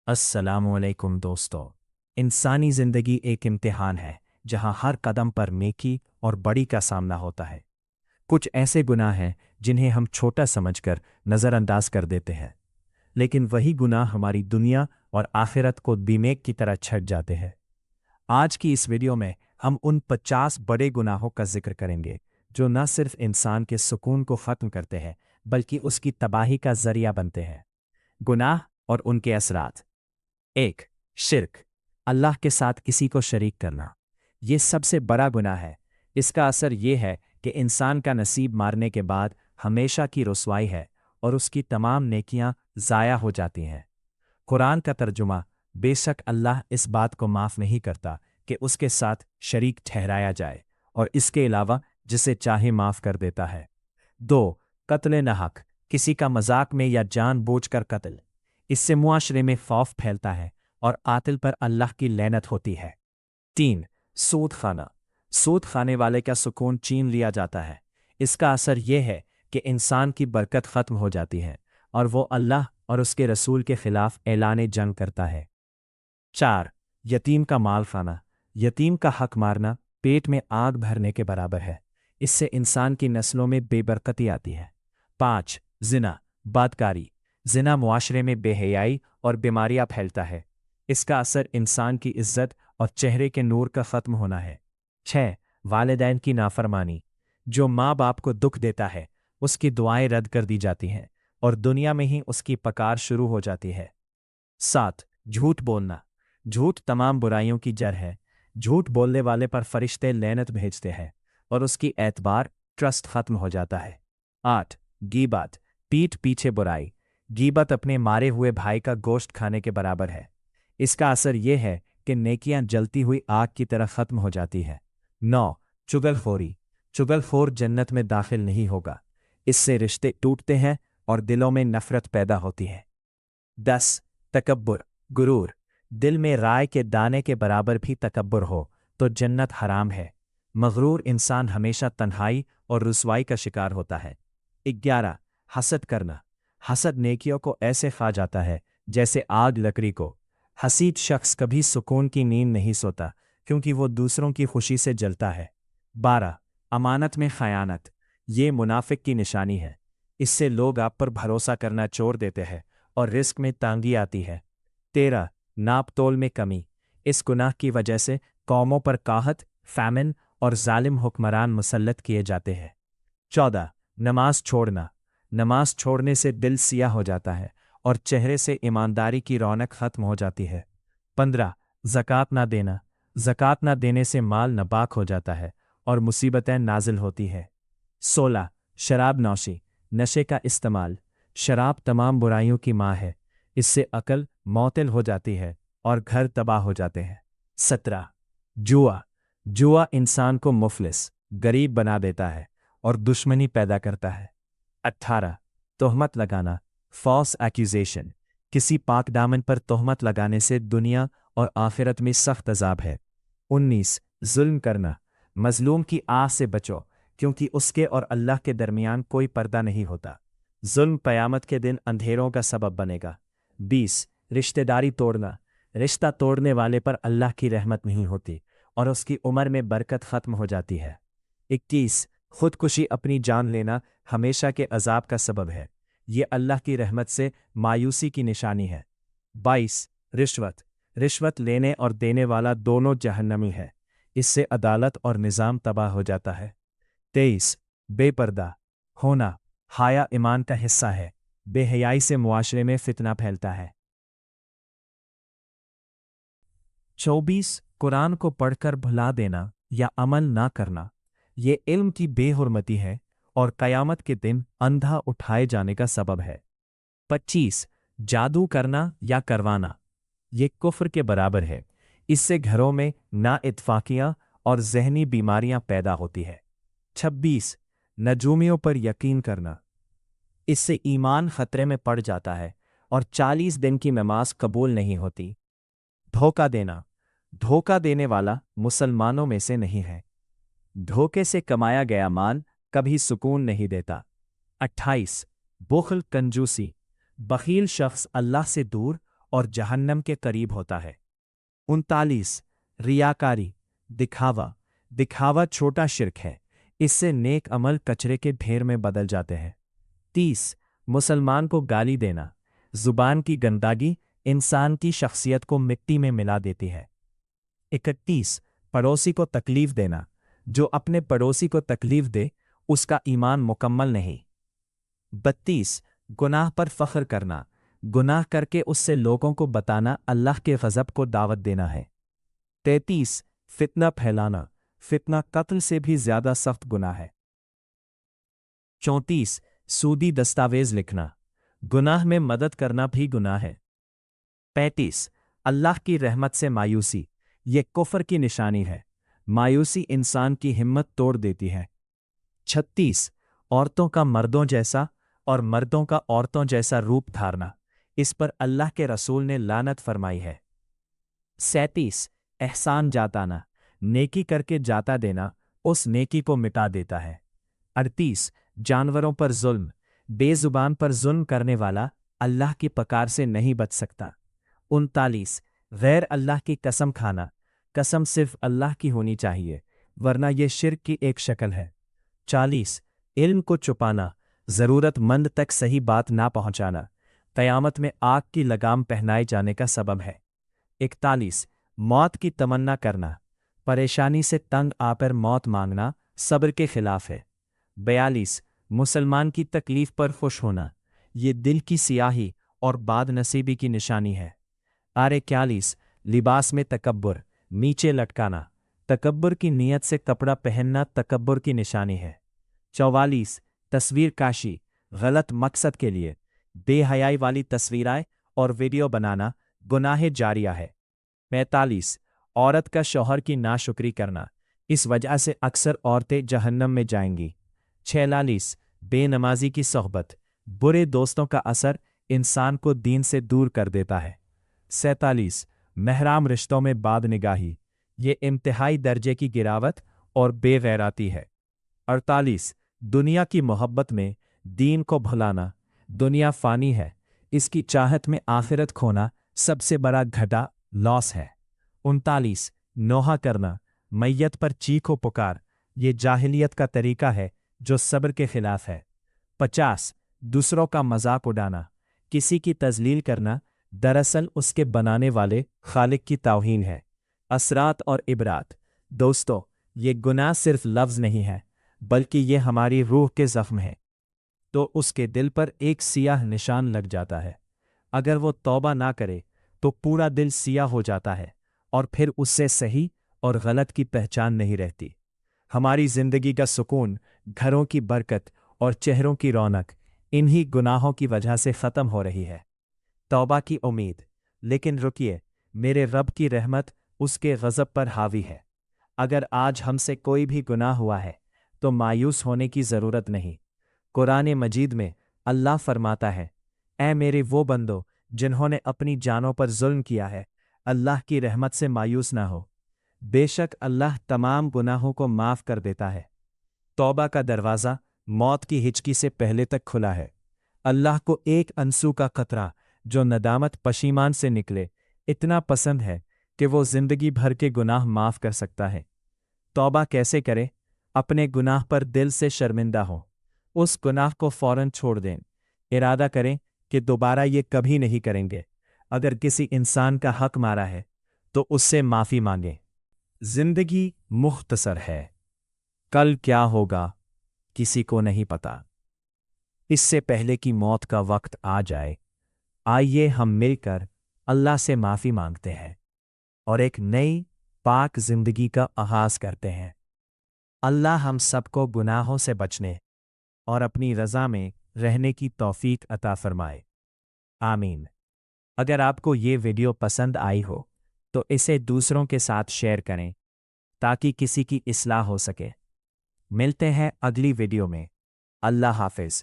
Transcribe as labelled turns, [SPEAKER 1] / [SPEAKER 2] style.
[SPEAKER 1] अस्सलामुअलैकुम दोस्तों। इंसानी ज़िंदगी एक इम्तिहान है जहां हर कदम पर नेकी और बड़ी का सामना होता है। कुछ ऐसे गुनाह हैं जिन्हें हम छोटा समझकर नज़रअंदाज कर देते हैं, लेकिन वही गुनाह हमारी दुनिया और आखिरत को दीमक की तरह छट जाते हैं। आज की इस वीडियो में हम उन 50 बड़े गुनाहों का जिक्र करेंगे जो न सिर्फ इंसान के सुकून को ख़त्म करते हैं बल्कि उसकी तबाही का ज़रिया बनते हैं। गुनाह और उनके असरात। 1. शिर्क, अल्लाह के साथ किसी को शरीक करना। ये सबसे बड़ा गुनाह है। इसका असर ये है कि इंसान का नसीब मारने के बाद हमेशा की रुसवाई है और उसकी तमाम नेकियां ज़ाया हो जाती हैं। कुरान का तर्जुमा, बेशक अल्लाह इस बात को माफ़ नहीं करता कि उसके साथ शरीक ठहराया जाए और इसके अलावा जिसे चाहे माफ़ कर देता है। 2. कत्ल नाहक, किसी का मजाक में या जानबूझकर कत्ल। इससे मुआशरे में खौफ फैलता है और कातिल पर अल्लाह की लैनत होती है। 3. सूद खाना, सूद खाने वाले का सुकून छीन लिया जाता है। इसका असर यह है कि इंसान की बरकत ख़त्म हो जाती है और वो अल्लाह और उसके रसूल के खिलाफ ऐलान जंग करता है। 4. यतीम का माल खाना, यतीम का हक मारना पेट में आग भरने के बराबर है। इससे इंसान की नस्लों में बेबरकती आती है। 5. जिना, बदकारी, जिना मुआशरे में बेहयाई और बीमारियां फैलता है। इसका असर इंसान की इज्जत और चेहरे के नूर का ख़त्म होना है। 6. वालिदैन की नाफरमानी, जो माँ बाप को दुख देता है उसकी दुआएं रद्द कर दी जाती हैं और दुनिया में ही उसकी पकार शुरू हो जाती है। 7. झूठ बोलना, झूठ तमाम बुराइयों की जड़ है। झूठ बोलने वाले पर फरिश्ते लैनत भेजते हैं और उसकी एतबार ट्रस्ट ख़त्म हो जाता है। 8. गीबत, पीठ पीछे बुराई, गीबत अपने मारे हुए भाई का गोश्त खाने के बराबर है। इसका असर यह है कि नेकियां जलती हुई आग की तरह ख़त्म हो जाती है। 9. चुगलखोरी, चुगलखोर जन्नत में दाखिल नहीं होगा। इससे रिश्ते टूटते हैं और दिलों में नफ़रत पैदा होती है। 10. तकब्बुर, गुरूर, दिल में राय के दाने के बराबर भी तकब्बुर हो तो जन्नत हराम है। मगरूर इंसान हमेशा तन्हाई और रुसवाई का शिकार होता है। 11. हसद करना, हसद नेकियों को ऐसे खा जाता है जैसे आग लकड़ी को। हसीद शख्स कभी सुकून की नींद नहीं सोता क्योंकि वो दूसरों की खुशी से जलता है। 12. अमानत में खयानत, ये मुनाफिक की निशानी है। इससे लोग आप पर भरोसा करना छोड़ देते हैं और रिस्क में तांगी आती है। 13. नाप तोल में कमी, इस गुनाह की वजह से कौमों पर काहत, फैमिन और जालिम हुक्मरान मुसल्लत किए जाते हैं। 14. नमाज छोड़ना, नमाज छोड़ने से दिल सियाह हो जाता है और चेहरे से ईमानदारी की रौनक ख़त्म हो जाती है। 15. ज़कात ना देना, ज़कात ना देने से माल नबाक हो जाता है और मुसीबतें नाजिल होती है। 16. शराब नौशी, नशे का इस्तेमाल, शराब तमाम बुराइयों की माँ है। इससे अकल मौतिल हो जाती है और घर तबाह हो जाते हैं। 17. जुआ, जुआ इंसान को मुफलिस, गरीब बना देता है और दुश्मनी पैदा करता है। 18. तोहमत लगाना, फॉल्स एक्यूजेशन, किसी पाक दामन पर तोहमत लगाने से दुनिया और आखिरत में सख्त अजाब है। 19. जुल्म करना, मजलूम की आह से बचो क्योंकि उसके और अल्लाह के दरमियान कोई पर्दा नहीं होता। जुल्म क़यामत के दिन अंधेरों का सबब बनेगा। 20. रिश्तेदारी तोड़ना, रिश्ता तोड़ने वाले पर अल्लाह की रहमत नहीं होती और उसकी उम्र में बरकत ख़त्म हो जाती है। 21. खुदकुशी, अपनी जान लेना हमेशा के अजाब का सबब है। ये अल्लाह की रहमत से मायूसी की निशानी है। 22. रिश्वत, रिश्वत लेने और देने वाला दोनों जहन्नमी है। इससे अदालत और निज़ाम तबाह हो जाता है। 23. बेपर्दा होना, हाया ईमान का हिस्सा है। बेहयाई से मुआशरे में फितना फैलता है। 24. कुरान को पढ़कर भुला देना या अमल ना करना, ये इल्म की बेहुरमती है और क़यामत के दिन अंधा उठाए जाने का सबब है। 25. जादू करना या करवाना, ये कुफ्र के बराबर है। इससे घरों में नाइत्फाकियाँ और जहनी बीमारियां पैदा होती है। 26. नजूमियों पर यकीन करना, इससे ईमान खतरे में पड़ जाता है और 40 दिन की नमाज कबूल नहीं होती। धोखा देना, धोखा देने वाला मुसलमानों में से नहीं है। धोखे से कमाया गया माल कभी सुकून नहीं देता। 28. बुख़्ल, कंजूसी, बख़ील शख्स अल्लाह से दूर और जहन्नम के करीब होता है। 39 रियाकारी, दिखावा। दिखावा छोटा शिर्क है, इससे नेक अमल कचरे के ढेर में बदल जाते हैं। 30 मुसलमान को गाली देना। जुबान की गंदगी इंसान की शख्सियत को मिट्टी में मिला देती है। 31 पड़ोसी को तकलीफ देना। जो अपने पड़ोसी को तकलीफ दे उसका ईमान मुकम्मल नहीं। 32 गुनाह पर फख्र करना। गुनाह करके उससे लोगों को बताना अल्लाह के गज़ब को दावत देना है। 33 फितना फैलाना। फितना कत्ल से भी ज्यादा सख्त गुनाह है। 34 सूदी दस्तावेज लिखना। गुनाह में मदद करना भी गुनाह है। 35 अल्लाह की रहमत से मायूसी। ये कुफ्र की निशानी है। मायूसी इंसान की हिम्मत तोड़ देती है। 36 औरतों का मर्दों जैसा और मर्दों का औरतों जैसा रूप धारना। इस पर अल्लाह के रसूल ने लानत फरमाई है। 37 एहसान जाताना। नेकी करके जाता देना उस नेकी को मिटा देता है। 38 जानवरों पर जुल्म। बेजुबान पर जुल्म करने वाला अल्लाह की पकार से नहीं बच सकता। 39 गैर अल्लाह की कसम खाना। कसम सिर्फ अल्लाह की होनी चाहिए, वरना यह शिर्क की एक शक्ल है। 40 इल्म को छुपाना। ज़रूरतमंद तक सही बात ना पहुंचाना क़यामत में आग की लगाम पहनाए जाने का सबब है। 41 मौत की तमन्ना करना। परेशानी से तंग आकर मौत मांगना सब्र के खिलाफ है। 42 मुसलमान की तकलीफ पर खुश होना। ये दिल की सियाही और बादनसीबी की निशानी है। 41 लिबास में तकब्बुर, नीचे लटकाना। तकब्बुर की नीयत से कपड़ा पहनना तकब्बुर की निशानी है। 44 तस्वीर काशी, गलत मकसद के लिए बेहयाई वाली तस्वीरें और वीडियो बनाना गुनाह जारिया है। 45 औरत का शौहर की नाशुक्री करना। इस वजह से अक्सर औरतें जहन्नम में जाएंगी। 46 बेनमाजी की सोहबत। बुरे दोस्तों का असर इंसान को दीन से दूर कर देता है। 47 महराम रिश्तों में बादनिगाही। ये इंतहाई दर्जे की गिरावट और बेगैरती है। 48 दुनिया की मोहब्बत में दीन को भुलाना। दुनिया फ़ानी है, इसकी चाहत में आखिरत खोना सबसे बड़ा घाटा लॉस है। 39 नोहा करना। मैयत पर चीखो पुकार। ये जाहिलियत का तरीका है जो सब्र के खिलाफ है। 50 दूसरों का मजाक उड़ाना। किसी की तजलील करना दरअसल उसके बनाने वाले खालिक की तौहीन है। असरात और इबरात। दोस्तों, ये गुनाह सिर्फ लफ्ज़ नहीं है, बल्कि ये हमारी रूह के ज़ख्म है, तो उसके दिल पर एक सियाह निशान लग जाता है। अगर वो तौबा ना करे तो पूरा दिल सियाह हो जाता है और फिर उससे सही और गलत की पहचान नहीं रहती। हमारी जिंदगी का सुकून, घरों की बरकत और चेहरों की रौनक इन्हीं गुनाहों की वजह से ख़त्म हो रही है। तौबा की उम्मीद। लेकिन रुकिए, मेरे रब की रहमत उसके गज़ब पर हावी है। अगर आज हमसे कोई भी गुनाह हुआ है तो मायूस होने की ज़रूरत नहीं। कुरान मजीद में अल्लाह फरमाता है, ऐ मेरे वो बंदो जिन्होंने अपनी जानों पर जुल्म किया है, अल्लाह की रहमत से मायूस ना हो। बेशक अल्लाह तमाम गुनाहों को माफ़ कर देता है। तौबा का दरवाज़ा मौत की हिचकी से पहले तक खुला है। अल्लाह को एक अंसू का कतरा जो नदामत पशीमान से निकले इतना पसंद है कि वो ज़िंदगी भर के गुनाह माफ़ कर सकता है। तौबा कैसे करे? अपने गुनाह पर दिल से शर्मिंदा हो, उस गुनाह को फ़ौरन छोड़ दें। इरादा करें कि दोबारा ये कभी नहीं करेंगे। अगर किसी इंसान का हक मारा है तो उससे माफ़ी मांगें। जिंदगी मुख्तसर है, कल क्या होगा किसी को नहीं पता। इससे पहले कि मौत का वक्त आ जाए, आइए हम मिलकर अल्लाह से माफ़ी मांगते हैं और एक नई पाक जिंदगी का आगाज़ करते हैं। अल्लाह हम सबको गुनाहों से बचने और अपनी रज़ा में रहने की तौफीक अता फरमाए। आमीन। अगर आपको ये वीडियो पसंद आई हो तो इसे दूसरों के साथ शेयर करें ताकि किसी की इस्लाह हो सके। मिलते हैं अगली वीडियो में। अल्लाह हाफ़िज़।